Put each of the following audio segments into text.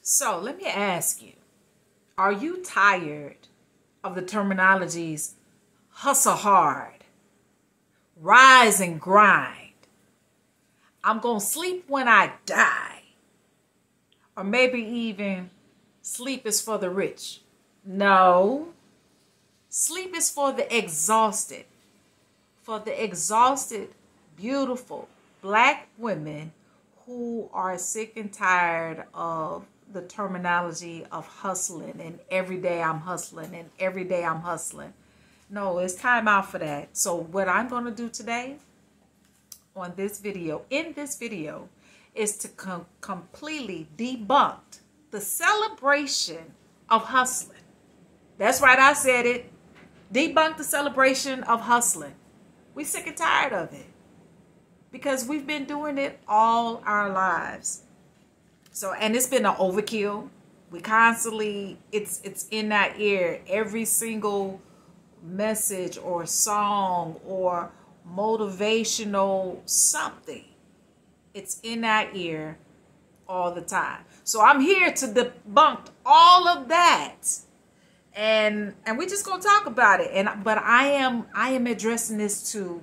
So let me ask you, are you tired of the terminologies hustle hard, rise and grind, I'm going to sleep when I die, or maybe even sleep is for the rich? No, sleep is for the exhausted, beautiful black women who are sick and tired of the terminology of hustling and every day I'm hustling and every day I'm hustling. No, it's time out for that. So what I'm going to do today in this video, is to completely debunk the celebration of hustling. That's right, I said it. Debunk the celebration of hustling. We're sick and tired of it because we've been doing it all our lives. So, and it's been an overkill. We constantly, it's in our ear, every single message or song or motivational something. It's in our ear all the time. So I'm here to debunk all of that. And we're just gonna talk about it. But I am addressing this to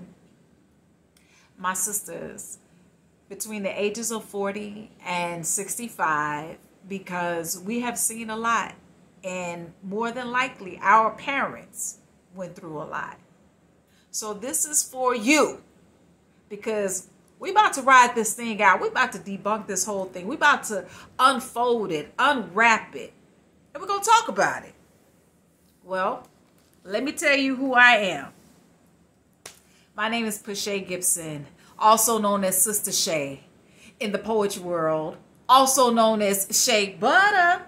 my sisters between the ages of 40 and 65, because we have seen a lot, and more than likely our parents went through a lot. So this is for you, because we about to ride this thing out. We about to debunk this whole thing. We about to unfold it, unwrap it, and we're gonna talk about it. Well, let me tell you who I am. My name is Pascha Gibson, also known as Sister Shay in the poetry world, also known as Shay Butter,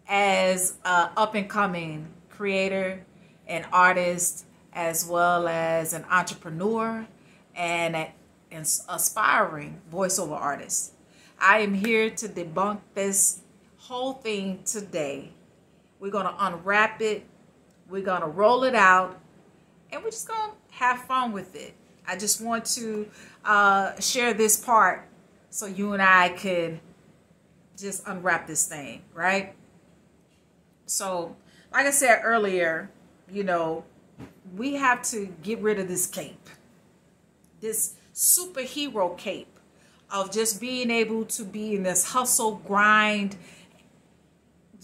as an up-and-coming creator and artist, as well as an entrepreneur and an aspiring voiceover artist. I am here to debunk this whole thing today. We're going to unwrap it. We're going to roll it out. And we're just going to have fun with it. I just want to share this part so you and I could just unwrap this thing, right? So, like I said earlier, you know, we have to get rid of this cape. This superhero cape of just being able to be in this hustle, grind,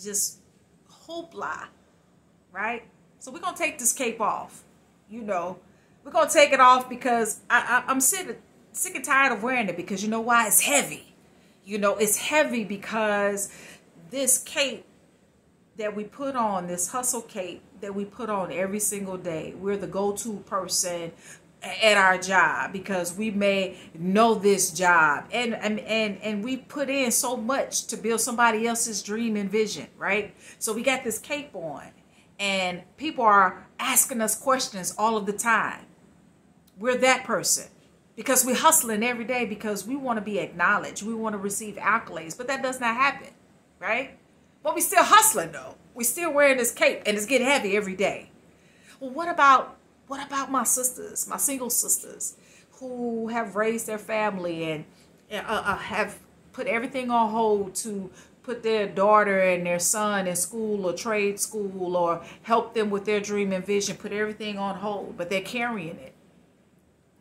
just hoopla, right? So we're going to take this cape off. You know, we're going to take it off because I'm sick and tired of wearing it, because you know why? It's heavy. You know, it's heavy because this cape that we put on, this hustle cape that we put on every single day, we're the go-to person at our job because we may know this job, and we put in so much to build somebody else's dream and vision, right? So we got this cape on, and people are asking us questions all of the time. We're that person because we're hustling every day because we want to be acknowledged. We want to receive accolades, but that does not happen, right? But we still hustling though. We still wearing this cape, and it's getting heavy every day. Well, what about my sisters, my single sisters who have raised their family and have put everything on hold to put their daughter and their son in school or trade school or help them with their dream and vision, put everything on hold, but they're carrying it,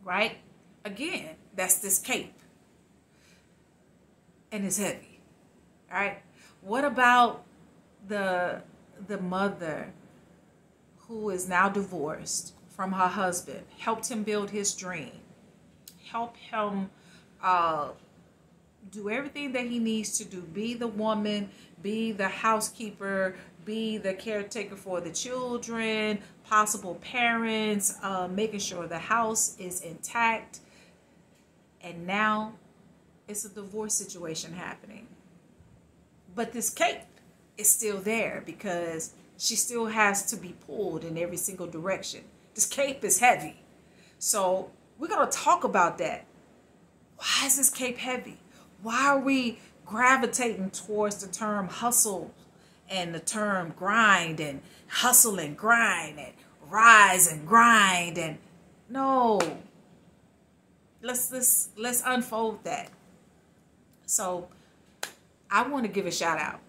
right? Again, that's this cape. And it's heavy, all right? What about the mother who is now divorced from her husband, helped him build his dream, help him do everything that he needs to do, be the woman, be the housekeeper, be the caretaker for the children, possible parents, making sure the house is intact. And now it's a divorce situation happening. But this cape is still there because she still has to be pulled in every single direction. This cape is heavy. So we're going to talk about that. Why is this cape heavy? Why are we gravitating towards the term hustle and the term grind and hustle and grind and rise and grind? And no, let's unfold that. So I want to give a shout out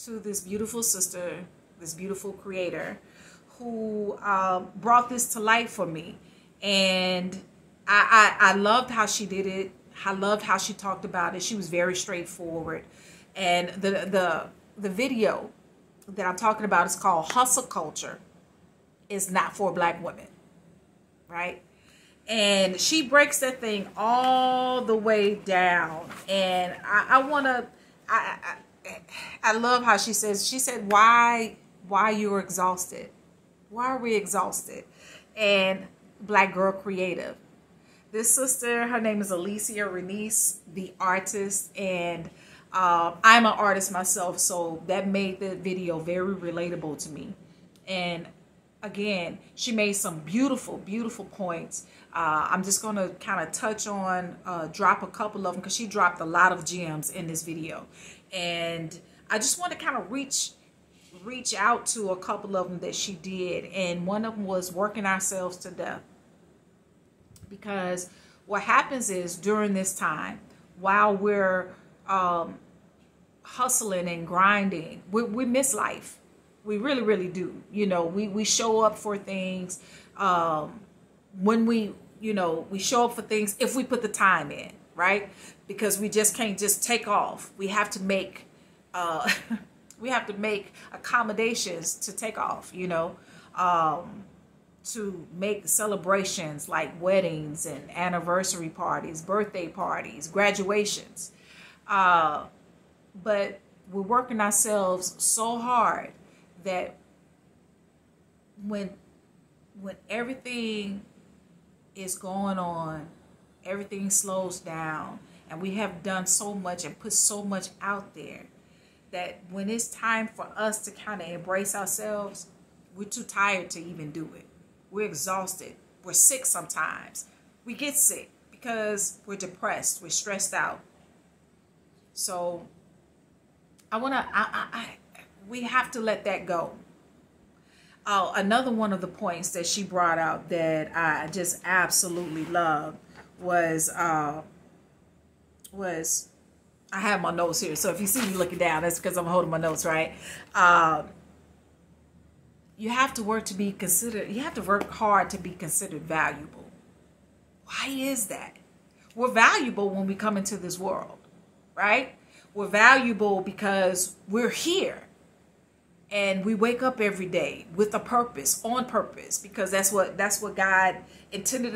to this beautiful sister, this beautiful creator who brought this to light for me. And I loved how she did it. I loved how she talked about it. She was very straightforward. And the video that I'm talking about is called Hustle Culture is Not for Black Women, right? And she breaks that thing all the way down. And I love how she said, why you're exhausted? Why are we exhausted? And Black Girl Creative. This sister, her name is Alicia Renice, the artist, and I'm an artist myself, so that made the video very relatable to me. And again, she made some beautiful, beautiful points. I'm just going to kind of touch on, drop a couple of them, because she dropped a lot of gems in this video. And I just want to kind of reach out to a couple of them that she did. And one of them was working ourselves to death. Because what happens is during this time, while we're hustling and grinding, we miss life. We really, really do. You know, we show up for things when we show up for things if we put the time in, right? Because we just can't just take off. We have to make accommodations to take off, to make celebrations like weddings and anniversary parties, birthday parties, graduations. But we're working ourselves so hard that when everything is going on, everything slows down, and we have done so much and put so much out there, that when it's time for us to kind of embrace ourselves, we're too tired to even do it. We're exhausted. We're sick sometimes. We get sick because we're depressed. We're stressed out. So we have to let that go. Another one of the points that she brought out that I just absolutely love was I have my notes here. So if you see me looking down, that's because I'm holding my notes, right? You have to work to be considered. You have to work hard to be considered valuable. Why is that? We're valuable when we come into this world, right? We're valuable because we're here. And we wake up every day with a purpose, on purpose, because that's what God intended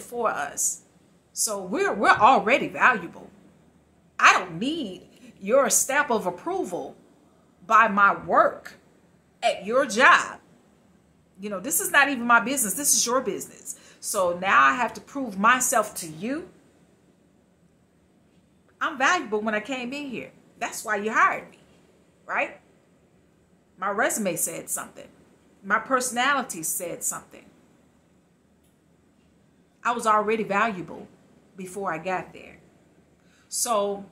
for us. So we're already valuable. I don't need your stamp of approval by my work at your job. This is not even my business. This is your business. So now I have to prove myself to you. I'm valuable when I came in here. That's why you hired me, right? My resume said something. My personality said something. I was already valuable before I got there. So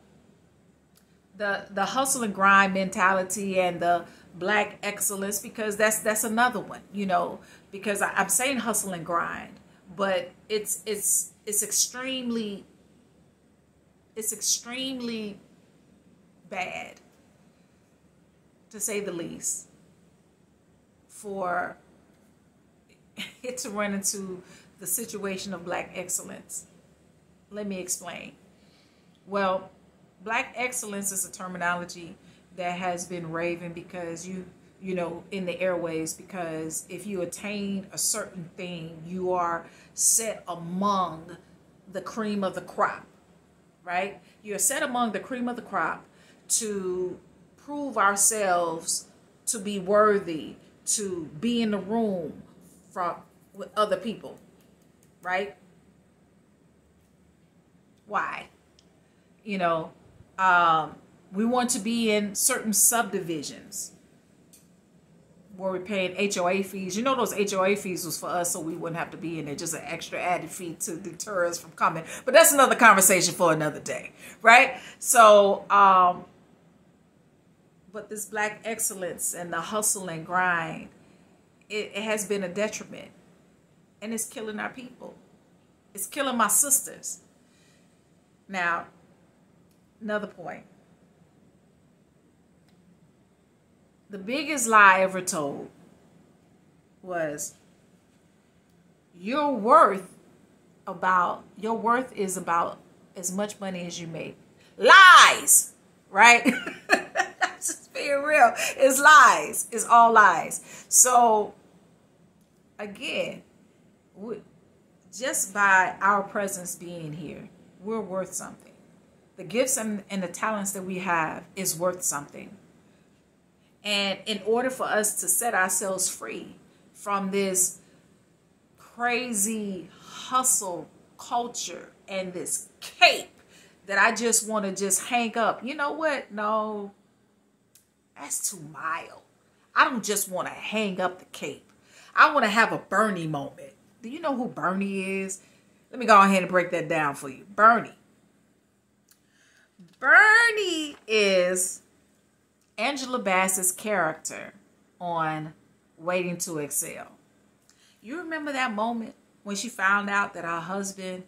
the hustle and grind mentality and the Black excellence, because that's another one, because I'm saying hustle and grind, but it's extremely bad, to say the least, for it to run into the situation of Black excellence. Let me explain. Well, Black excellence is a terminology that has been raven because you know, in the airways, because if you attain a certain thing, you are set among the cream of the crop, right? You're set among the cream of the crop to prove ourselves to be worthy, to be in the room with other people, right? Why? We want to be in certain subdivisions where we're paying HOA fees. Those HOA fees was for us so we wouldn't have to be in there, just an extra added fee to deter us from coming. But that's another conversation for another day, right? So, but this Black excellence and the hustle and grind, it has been a detriment, and it's killing our people. It's killing my sisters. Now, Another point. The biggest lie ever told was your worth is about as much money as you make. Lies, right? Just being real. It's lies. It's all lies. So again, just by our presence being here, we're worth something. The gifts and the talents that we have is worth something. And in order for us to set ourselves free from this crazy hustle culture and this cape that I just want to just hang up. You know what? No, that's too mild. I don't just want to hang up the cape. I want to have a Bernie moment. Do you know who Bernie is? Let me go ahead and break that down for you. Bernie is Angela Bassett's character on Waiting to Exhale. You remember that moment when she found out that her husband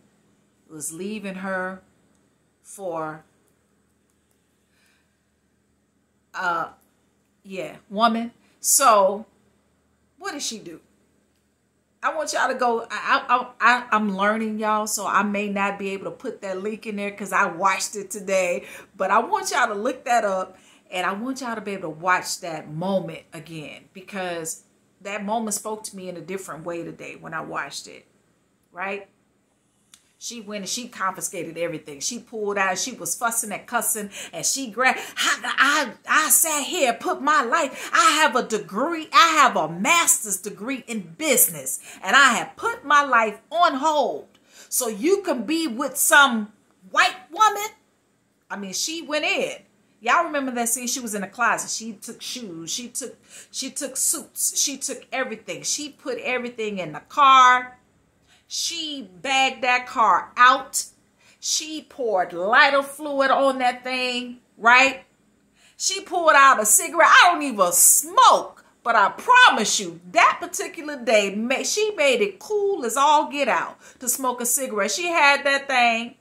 was leaving her for woman. So what did she do? I want y'all to go. I'm learning, y'all, so I may not be able to put that link in there because I watched it today. But I want y'all to look that up, and I want y'all to be able to watch that moment again, because that moment spoke to me in a different way today when I watched it, right? She went and she confiscated everything. She pulled out. She was fussing and cussing, and she grabbed. I sat here, put my life. I have a degree. I have a master's degree in business, and I have put my life on hold so you can be with some white woman. I mean, she went in. Y'all remember that scene? She was in a closet. She took shoes. She took suits. She took everything. She put everything in the car. She bagged that car out. She poured lighter fluid on that thing, right? She pulled out a cigarette. I don't even smoke, but I promise you, that particular day, she made it cool as all get out to smoke a cigarette. She had that thing.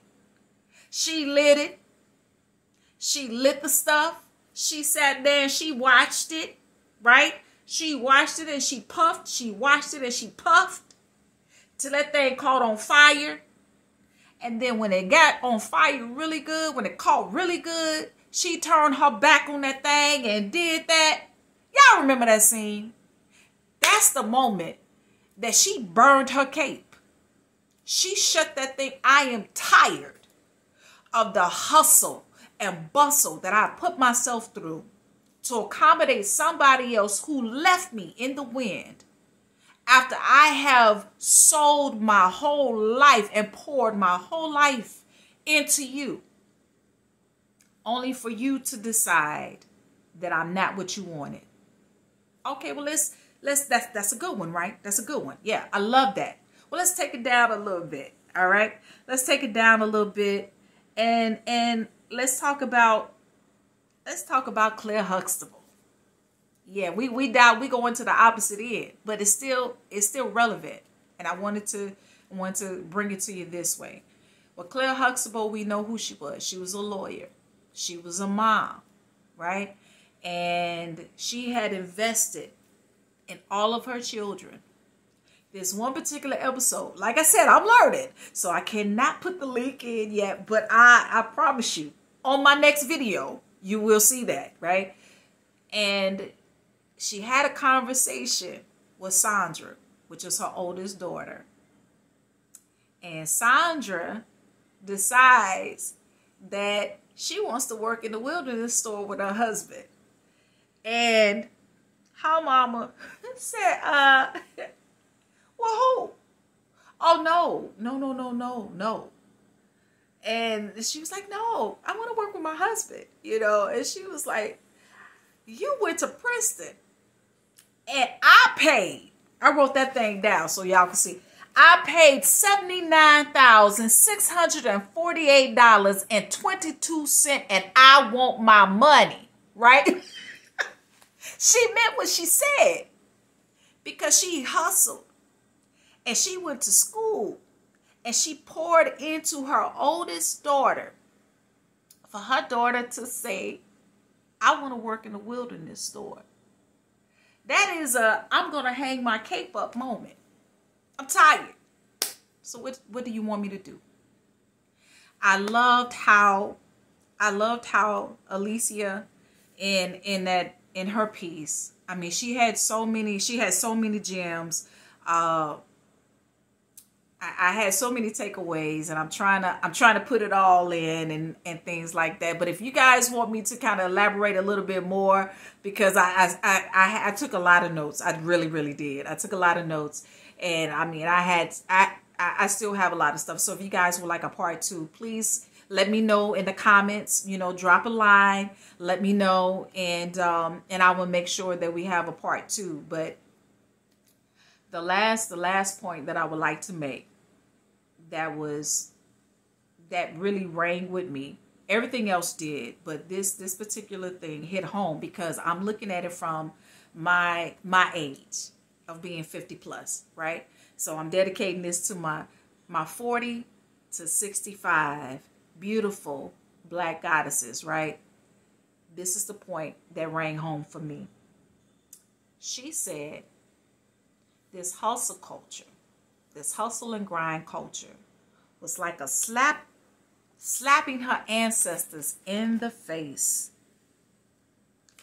She lit it. She lit the stuff. She sat there and she watched it, right? She watched it and she puffed. She watched it and she puffed till that thing caught on fire. And then when it got on fire really good, when it caught really good, she turned her back on that thing and did that. Y'all remember that scene? That's the moment that she burned her cape. She shut that thing. I am tired of the hustle and bustle that I put myself through to accommodate somebody else who left me in the wind after I have sold my whole life and poured my whole life into you, only for you to decide that I'm not what you wanted. Okay, well, that's a good one, right? That's a good one. Yeah, I love that. Well, let's take it down a little bit. All right, let's take it down a little bit, and let's talk about Claire Huxtable. Yeah, we go into the opposite end, but it's still relevant, and I wanted to bring it to you this way. Well, Claire Huxtable, we know who she was. She was a lawyer. She was a mom, right? And she had invested in all of her children. This one particular episode, like I said, I'm learning, so I cannot put the link in yet, but I promise you, on my next video, you will see that, right? And she had a conversation with Sandra, which is her oldest daughter. And Sandra decides that she wants to work in the wilderness store with her husband. And her mama said, well, who? Oh, no. And she was like, no, I want to work with my husband, And she was like, you went to Princeton. And I wrote that thing down so y'all can see. I paid $79,648.22, and I want my money, right? She meant what she said, because she hustled and she went to school and she poured into her oldest daughter For her daughter to say, I want to work in the wilderness store. That is a, I'm going to hang my cape up moment. I'm tired. So what do you want me to do? I loved how Alicia in her piece. I mean, she had so many gems. I had so many takeaways, and I'm trying to put it all in and things like that. But if you guys want me to kind of elaborate a little bit more, because I took a lot of notes. I really did. I took a lot of notes, and I mean, I still have a lot of stuff. So if you guys would like a part 2, please let me know in the comments. You know, drop a line, let me know, and I will make sure that we have a part 2. But the last point that I would like to make, that really rang with me. Everything else did, but this particular thing hit home because I'm looking at it from my age of being 50 plus, right? So I'm dedicating this to my 40 to 65 beautiful black goddesses, right? This is the point that rang home for me. She said, this hustle culture, this hustle and grind culture was like a slapping her ancestors in the face.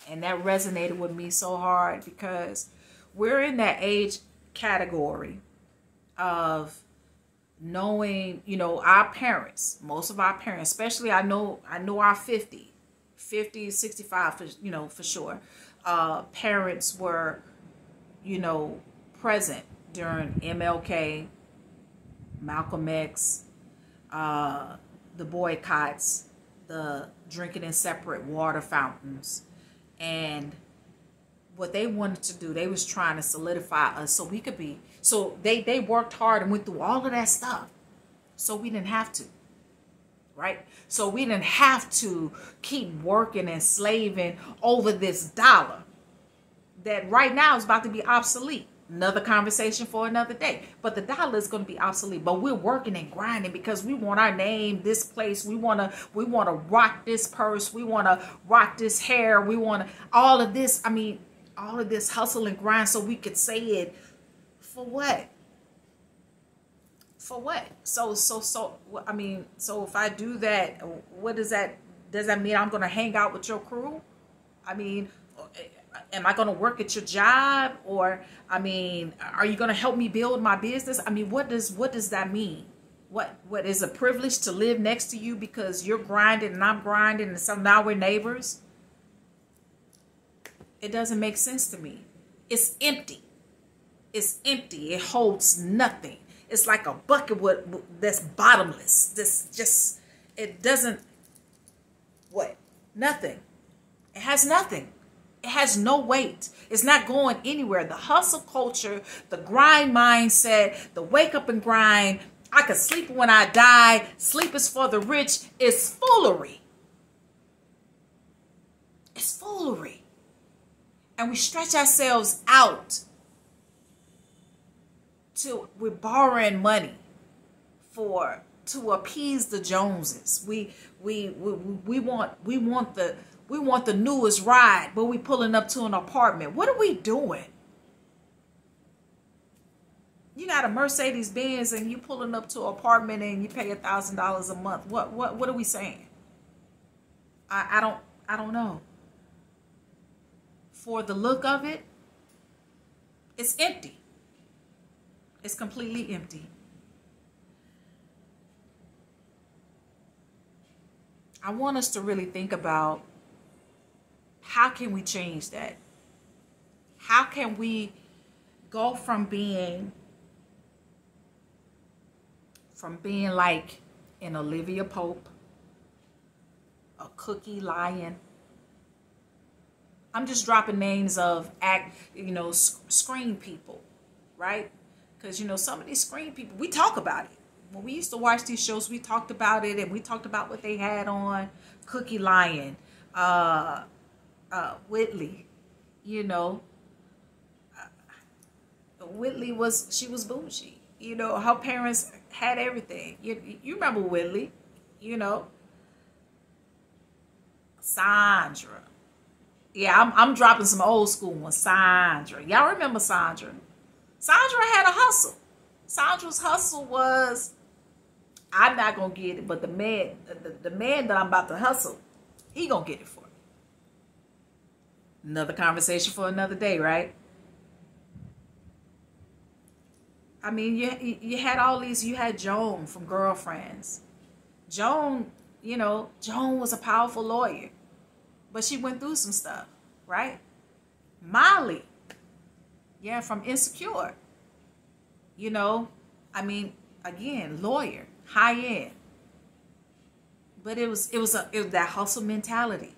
And that resonated with me so hard because we're in that age category of knowing, you know, our parents, most of our parents, especially I know our 50, 65, for sure. Parents were, you know, present during MLK, Malcolm X, the boycotts, the drinking in separate water fountains. And what they wanted to do, they was trying to solidify us so we could be, so they worked hard and went through all of that stuff so we didn't have to, right? So we didn't have to keep working and slaving over this dollar that right now is about to be obsolete. Another conversation for another day. But the dollar is going to be obsolete. But we're working and grinding because we want our name, this place. We want to rock this purse. We want to rock this hair. We want to, all of this. I mean, all of this hustle and grind so we could say it. For what? For what? So I mean, so if I do that, what does that mean? I'm going to hang out with your crew? I mean, am I going to work at your job? Or, I mean, are you going to help me build my business? I mean, what does that mean? What is a privilege to live next to you because you're grinding and I'm grinding and so now we're neighbors? It doesn't make sense to me. It's empty. It's empty. It holds nothing. It's like a bucket that's bottomless. It doesn't, nothing. It has nothing. It has no weight. It's not going anywhere. The hustle culture, the grind mindset, the wake up and grind, I could sleep when I die, sleep is for the rich, is foolery. It's foolery. And we stretch ourselves out to, we're borrowing money to appease the Joneses. We want the newest ride, but we pulling up to an apartment. What are we doing? You got a Mercedes Benz and you pulling up to an apartment and you pay $1,000 a month. What are we saying? I don't know. For the look of it, it's empty. It's completely empty. I want us to really think about, how can we change that? How can we go from being like an Olivia Pope, a Cookie Lion? I'm just dropping names of screen people, right? Because, some of these screen people, we talk about it. When we used to watch these shows, we talked about it and we talked about what they had on. Cookie Lion, Whitley, Whitley she was bougie. Her parents had everything. You remember Whitley, Sandra. Yeah, I'm dropping some old school ones. Sandra. Y'all remember Sandra? Sandra had a hustle. Sandra's hustle was, I'm not going to get it, but the man that I'm about to hustle, he going to get it for me. Another conversation for another day, right? I mean, you had all these, you had Joan from Girlfriends. Joan, you know, Joan was a powerful lawyer, but she went through some stuff, right? Molly, yeah, from Insecure. You know, I mean, again, lawyer, high end. But it was that hustle mentality.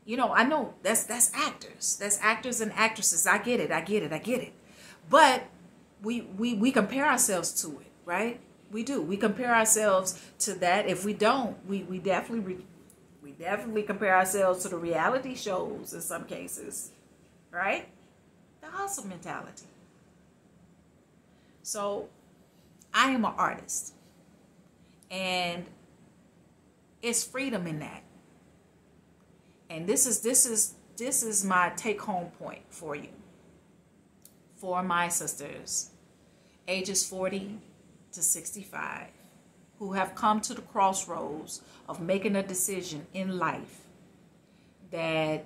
You know, I know that's actors. That's actors and actresses. I get it. But we compare ourselves to it, right? We do. We compare ourselves to that. If we don't, we definitely compare ourselves to the reality shows in some cases, right? The hustle mentality. So I am an artist, and it's freedom in that. And this is my take home point for you, for my sisters, ages 40 to 65, who have come to the crossroads of making a decision in life that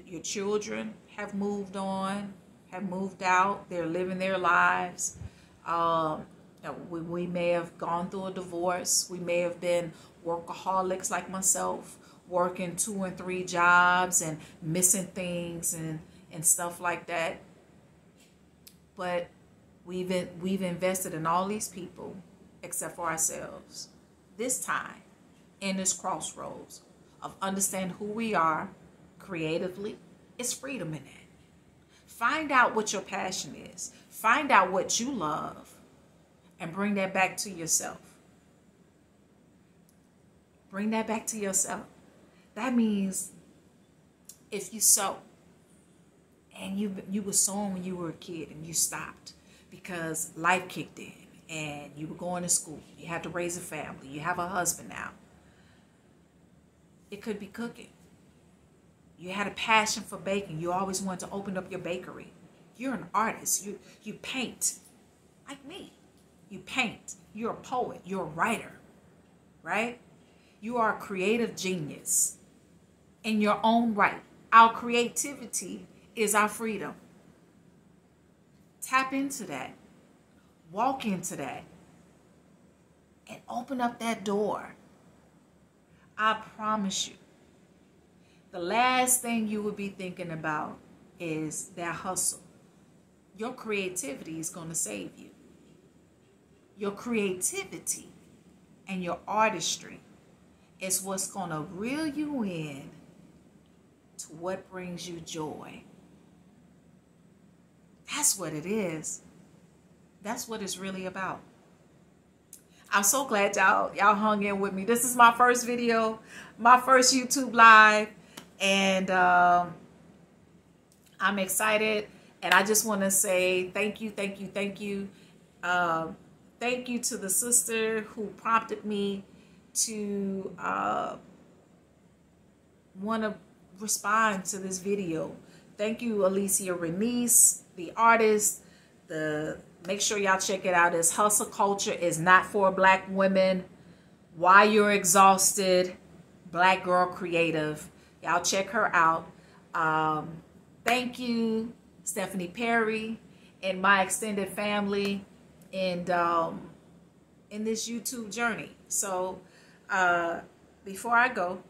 your children have moved on, have moved out, they're living their lives. We may have gone through a divorce. We may have been workaholics like myself, working 2 and 3 jobs and missing things and stuff like that. But we've invested in all these people except for ourselves. This time, in this crossroads of understanding who we are creatively, it's freedom in that. Find out what your passion is. Find out what you love and bring that back to yourself. Bring that back to yourself. That means if you sew and you were sewing when you were a kid and you stopped because life kicked in and you were going to school, you had to raise a family, you have a husband now. It could be cooking. You had a passion for baking. You always wanted to open up your bakery. You're an artist. You paint like me. You paint. You're a poet. You're a writer, right? You are a creative genius in your own right. Our creativity is our freedom. Tap into that. Walk into that. And open up that door. I promise you, the last thing you will be thinking about is that hustle. Your creativity is going to save you. Your creativity and your artistry is what's going to reel you in to what brings you joy. That's what it is. That's what it's really about. I'm so glad y'all hung in with me. This is my first video, my first YouTube live. And I'm excited, and I just want to say thank you. Thank you to the sister who prompted me to want to respond to this video. Thank you, Alicia Renice, the artist. Make sure y'all check it out. It's Hustle Culture is Not for Black Women. Why You're Exhausted. Black Girl Creative. Y'all check her out. Thank you, Stephanie Perry, and my extended family, and in this YouTube journey. So before I go,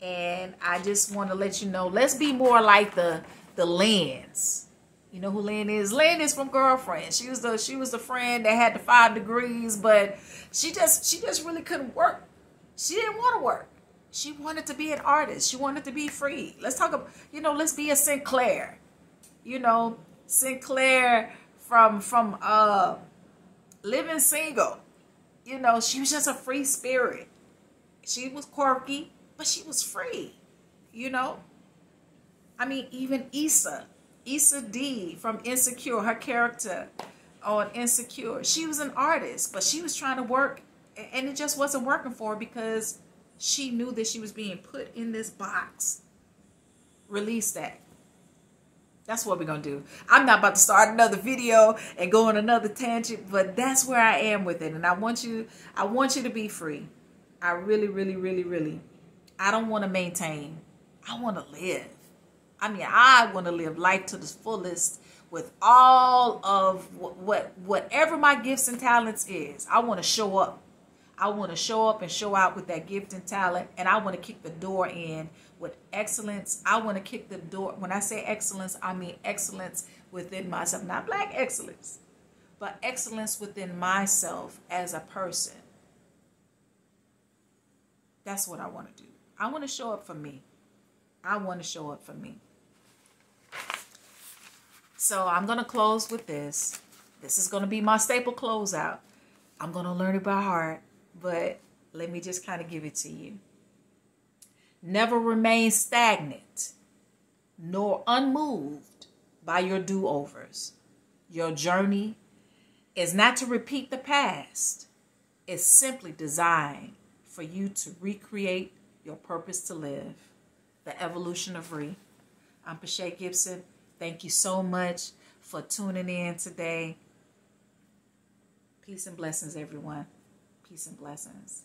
and I just want to let you know, let's be more like the Lynn's. You know who Lynn is? Lynn is from Girlfriends. She was the friend that had the 5 degrees, but she just really couldn't work. She didn't want to work. She wanted to be an artist. She wanted to be free. Let's talk about, let's be a Sinclair. Sinclair from Living Single. She was just a free spirit. She was quirky, but she was free. I mean, even Issa D from Insecure, her character on Insecure, she was an artist, but she was trying to work, and it just wasn't working for her because She knew that she was being put in this box. Release that. That's what we're going to do. I'm not about to start another video and go on another tangent, but that's where I am with it. And I want you to be free. I really, really, really, really. I don't want to maintain. I want to live. I mean, I want to live life to the fullest with all of whatever my gifts and talents is. I want to show up. I want to show up and show out with that gift and talent. And I want to kick the door in with excellence. I want to kick the door. When I say excellence, I mean excellence within myself. Not black excellence, but excellence within myself as a person. That's what I want to do. I want to show up for me. I want to show up for me. So I'm going to close with this. This is going to be my staple closeout. I'm going to learn it by heart, but let me just kind of give it to you. Never remain stagnant nor unmoved by your do-overs. Your journey is not to repeat the past. It's simply designed for you to recreate your purpose to live. The evolution of Re. I'm Pascha Gibson. Thank you so much for tuning in today. Peace and blessings, everyone. Peace and blessings.